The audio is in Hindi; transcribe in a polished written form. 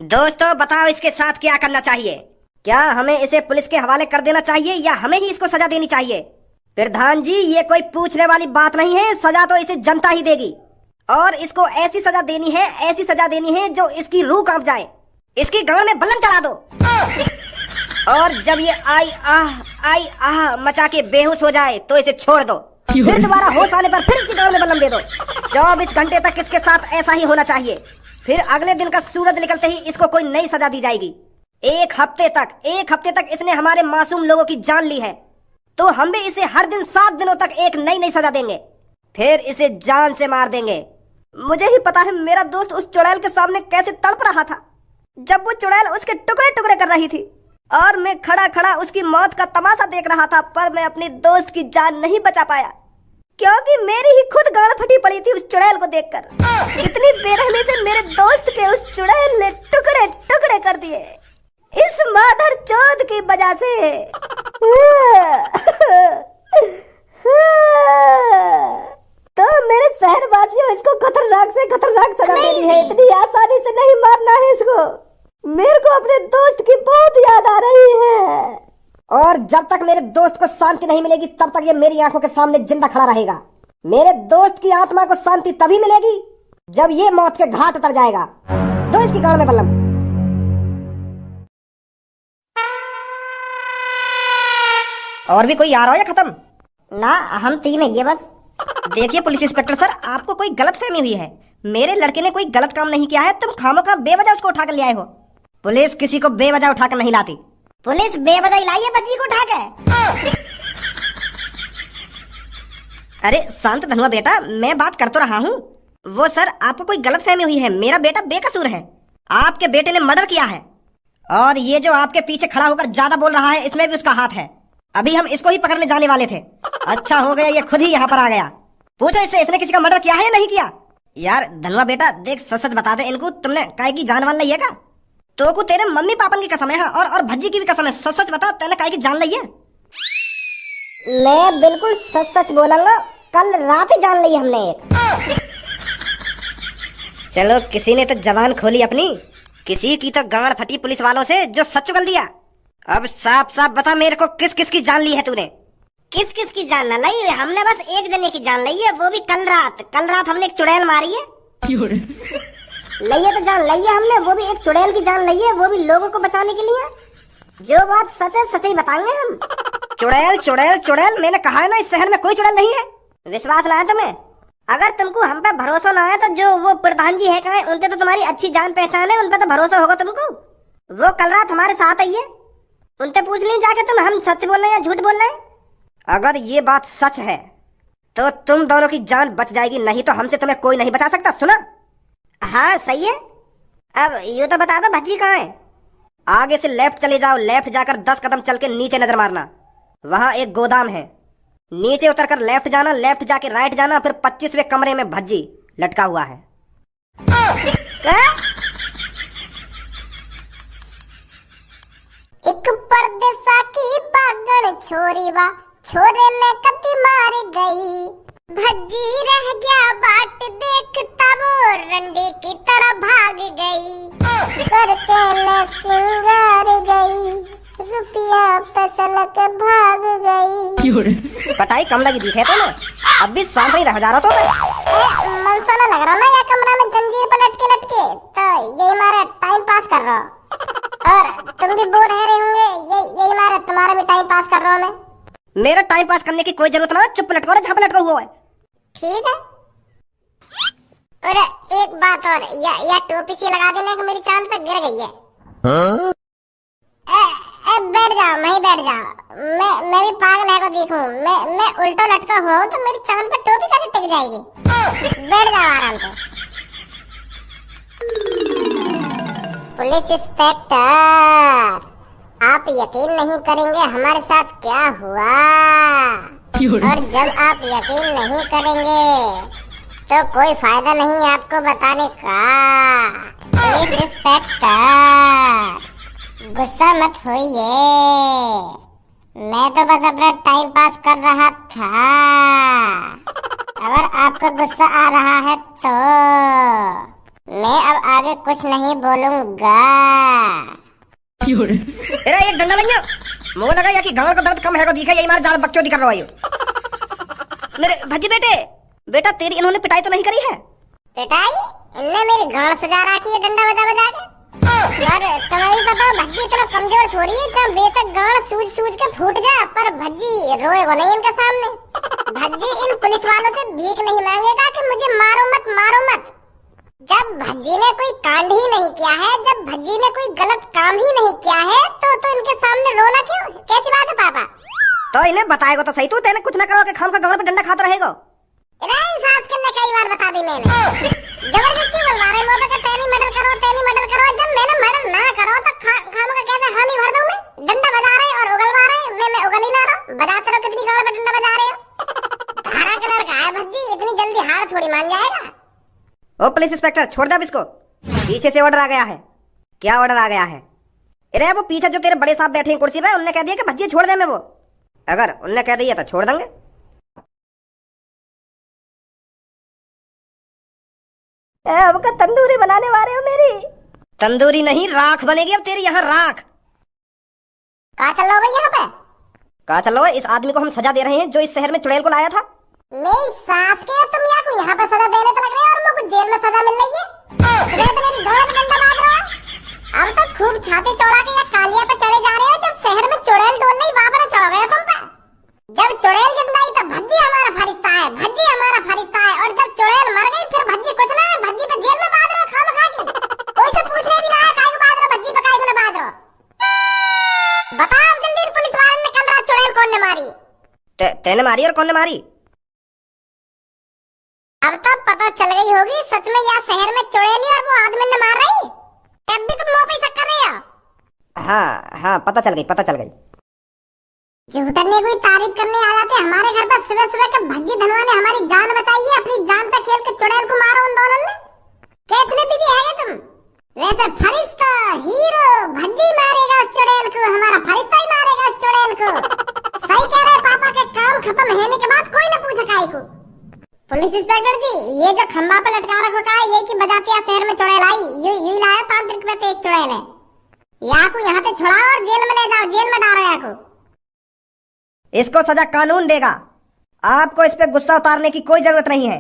दोस्तों बताओ इसके साथ क्या करना चाहिए। क्या हमें इसे पुलिस के हवाले कर देना चाहिए या हमें ही इसको सजा देनी चाहिए? प्रधान जी, ये कोई पूछने वाली बात नहीं है, सजा तो इसे जनता ही देगी। और इसको ऐसी सजा देनी है, ऐसी सजा देनी है जो इसकी रूह कांप जाए। इसकी गांड में बल्लम चढ़ा दो और जब ये आई आह मचा के बेहोश हो जाए तो इसे छोड़ दो। फिर दोबारा होश आने पर फिर इसकी गांड में बल्लम दे दो। 24 घंटे तक इसके साथ ऐसा ही होना चाहिए। फिर अगले दिन का सूरज निकलते ही इसको कोई नई सजा दी जाएगी। एक हफ्ते तक इसने हमारे मासूम लोगों की जान ली है, तो हम भी इसे हर दिन 7 दिनों तक एक नई नई सजा देंगे। फिर इसे जान से मार देंगे। मुझे ही पता है मेरा दोस्त उस चुड़ैल के सामने कैसे तड़प रहा था जब वो चुड़ैल उसके टुकड़े टुकड़े कर रही थी, और मैं खड़ा खड़ा उसकी मौत का तमाशा देख रहा था। पर मैं अपनी दोस्त की जान नहीं बचा पाया, क्योंकि मेरी ही खुद गांड फटी पड़ी थी उस चुड़ैल को देखकर। इतनी बेरहमी से मेरे दोस्त के उस चुड़ैल ने टुकड़े टुकड़े कर दिए, इस मादर चौथ की वजह से। तो मेरे शहरवासियों, इसको खतरनाक से खतरनाक सजा देनी है, इतनी आसानी से नहीं मारना है इसको। मेरे को अपने दोस्त की बहुत याद आ रही है, और जब तक मेरे दोस्त को शांति नहीं मिलेगी तब तक ये मेरी आंखों के सामने जिंदा खड़ा रहेगा। मेरे दोस्त की आत्मा को शांति तभी मिलेगी जब ये मौत के घाट उतर जाएगा। दो इसकी गांड में बल्लम। और भी कोई आ रहा हो या खत्म? ना, हम 3 है ये बस। देखिए पुलिस इंस्पेक्टर सर, आपको कोई गलतफहमी हुई है। मेरे लड़के ने कोई गलत काम नहीं किया है, तुम खामोखा बेवजह उसको उठाकर ले आए हो। पुलिस किसी को बेवजह उठाकर नहीं लाती। पुलिस बेवजह ही लाई है बच्ची को उठा के। अरे शांत धनुआ बेटा, मैं बात कर तो रहा हूँ। वो सर, आपको कोई गलतफहमी हुई है, मेरा बेटा बेकसूर है। आपके बेटे ने मर्डर किया है, और ये जो आपके पीछे खड़ा होकर ज्यादा बोल रहा है इसमें भी उसका हाथ है। अभी हम इसको ही पकड़ने जाने वाले थे, अच्छा हो गया ये खुद ही यहाँ पर आ गया। पूछो इससे, इसने किसी का मर्डर किया है या नहीं किया? यार धनुआ बेटा देख, सच सच बता दे इनको, तुमने काय की जान वान ली है क्या? तो को तेरे मम्मी पापन की कसम है और भज्जी की भी कसम है, सच सच बता, तेने काय की जान ली है? मैं बिल्कुल सच सच बोलूंगा, कल रात ही जान ली हमने एक। चलो किसी ने तो जबान खोली अपनी, किसी की तो गांड फटी पुलिस वालों से जो सच उगल दिया। अब साफ साफ बता मेरे को, किस किस की जान ली है तूने? किस किस की जान ना ली, हमने बस एक जने की जान ली है, वो भी कल रात हमने एक चुड़ैल मारी है। लई है तो जान ली है हमने, वो भी एक चुड़ैल की जान ली है, वो भी लोगों को बचाने के लिए। जो बात सच है सच ही बताएंगे हम। चुड़ैल चुड़ैल चुड़ैल, मैंने कहा है ना इस शहर में कोई चुड़ैल नहीं है। विश्वास ना है तुम्हें? अगर तुमको हम पे भरोसा ना है तो जो वो प्रधान जी है कहे, उनसे तो तुम्हारी अच्छी जान पहचान है, उन पे तो भरोसा होगा तुमको। वो कल रात हमारे साथ आई है, उनसे पूछ ली जाके तुम हम सच बोल रहे हैं या झूठ बोल रहे हैं। अगर ये बात सच है तो तुम दोनों की जान बच जाएगी, नहीं तो हमसे तुम्हें कोई नहीं बचा सकता, सुना? हाँ सही है। अब यूँ तो बता दो भज्जी कहाँ है? आगे से लेफ्ट चले जाओ, लेफ्ट जाकर 10 कदम चल के नीचे नजर मारना, वहाँ एक गोदाम है। नीचे उतरकर लेफ्ट जाना, लेफ्ट जाके राइट जाना, फिर 25वें कमरे में भज्जी लटका हुआ है। एक परदेसा की बागण छोरी वा, छोरे ने कति मार गई। भज्जी रह गया बाट देखता, वो रंडी की तरह भाग गई। करके ले सिंगार गई, रुपया पैसलक भाग गई। पटाई कम लगी दिखे तो ना, अब भी शांत ही रह जा रहा तो मैं। मनसाना लग रहा ना या कमरा में जंजीर पर लटके लटके, तो यही हमारा टाइम पास कर रहा। और तुम भी बोर रहे होंगे, यही मारा तुम्हारा भी टाइम पास कर रहा हूँ मैं। मेरा टाइम पास करने की कोई जरूरत ना, चुप लटको, जहाँ पे लटका हुआ है। ठीक है। और एक बात और, या टोपी सी लगा देना कि मेरी चांद पे गिर गई है। बैठ जाओ, मैं बैठ जाओ। मैं भी पागल है को देखूं, मैं उल्टा लटका हुआ हूँ तो मेरी चांद पे टोपी कैसे टिक जाएगी? बैठ जाओ आराम से। पुलिस इंस्पेक्टर, आप यकीन नहीं करेंगे हमारे साथ क्या हुआ। और जब आप यकीन नहीं करेंगे तो कोई फायदा नहीं आपको बताने का। पुलिस इंस्पेक्टर गुस्सा मत होइए, मैं तो बस अपना टाइम पास कर रहा था। अगर आपको गुस्सा आ रहा है तो मैं अब आगे कुछ नहीं बोलूंगा। तेरा एक डंडा लइया मुझे लगा या कि गांव का दर्द कम है को दिखा यही मारे जाल बकचोदी कर रहा है मेरे भज्जी बेटा तेरी इन्होंने पिटाई तो नहीं करी है? पिटाई? इनने मेरी गांड सुझा रखी है डंडा बजा बजा के। यार तुम्हें भी पता भज्जी इतना कमजोर थोड़ी है जब बेशक गांड सूझ के फूट जाए, पर भज्जी रोएगा नहीं इनके सामने। भज्जी इन पुलिस वालों से भीख नहीं मांगेगा कि मुझे मारो मत। जब भज्जी ने कोई कांड ही नहीं किया है, जब भज्जी ने कोई गलत काम ही नहीं किया है, तो इनके सामने रोना क्यों? कैसी बात है पापा? तो इन्हें बताएगा तो सही, तू तेने कुछ न करो कि खाम का गांव पे डंडा खाता रहेगा। सास करने कई बार बता दी मैंने, जबरदस्ती बोलवा रहे मुंह पे तेनी मर्डर करो। जब मैंने मर्डर ना करो तो खाम का कैसे हामी भर दूं मैं? डंडा बजा रहे और उगलवा रहे, मैं उगल ही ना रहा। बजाते रहो कितनी गांव पे डंडा बजा रहे हो। धारा का लड़का है भज्जी, इतनी जल्दी हार थोड़ी मान जाएगा। ओ पुलिस इंस्पेक्टर छोड़ दे अब इसको। पीछे से ऑर्डर आ गया है। क्या ऑर्डर आ गया है? अरे वो पीछे जो तेरे बड़े साहब बैठे हैं कुर्सी पे, उनने कह दिया कि भज्जी छोड़ दे। मैं वो अगर उनने कह दिया तो छोड़ देंगे। अब का तंदूरी बनाने वाले हो मेरी? तंदूरी नहीं राख बनेगी अब तेरी यहाँ राख। कहाँ चल रहे हो भाई यहाँ पे? कहाँ चल रहे हो? इस आदमी को हम सजा दे रहे हैं जो इस शहर में चुड़ैल को लाया था। मेरी सास के तुम यहाँ पे सजा देने तो लग रहे हो और मुझे जेल में सजा मिल रही है। तो मेरी गांड पे डंडा बाज रहा है। अब तो खूब छाती चौड़ा के या कालिया पे चढ़े जा रहे हो। जब शहर में चुड़ैल डोल नहीं वहाँ पर चढ़ गए तुम पे। जब चुड़ैल जिंदा तो भज्जी हमारा फरिश्ता है, और जब चुड़ैल मर गई फिर भज्जी कुछ ना है। भज्जी पे जेल में बाज रहे हो खामखा की। कोई से पूछने भी ना है काहे को बाज रहे हो, भज्जी पे काहे को बाज रहे हो? बताओ जल्दी, पुलिस वाले ने कल रात चुड़ैल कौन ने मारी? तेने मारी और कौन ने मारी? अब तो पता चल गई होगी सच में यहाँ शहर में चुड़ैल और वो आदमी ने मार रही। तब भी तुम मुंह पे शक कर रहे हो। हाँ पता चल गई। झूठने कोई तारीफ करने आ जाते हमारे घर पर सुबह के भज्जी धनवा ने हमारी जान बचाई है। अपनी जान पे खेल के चुड़ैल को मारो उन दोनों ने। कितने भी है तुम? वैसे फरिश्ता हीरो भज्जी मारेगा उस चुड़ैल को, हमारा फरिश्ता ही मारेगा उस चुड़ैल को। सही कह रहे पापा के काम खत्म होने के बाद कोई न पूछे काहे को। पुलिस इंस्पेक्टर जी, ये जो खंबा पे लटका रखा है ये की बजातिया शहर में चुड़ैल आई, यू लाया तांत्रिक पे एक चुड़ैल है। यहाँ को यहाँ से छुड़ाओ और जेल में ले जाओ, जेल में डालो यहाँ को। इसको सजा कानून देगा। आपको इस पे गुस्सा उतारने की कोई जरूरत नहीं है।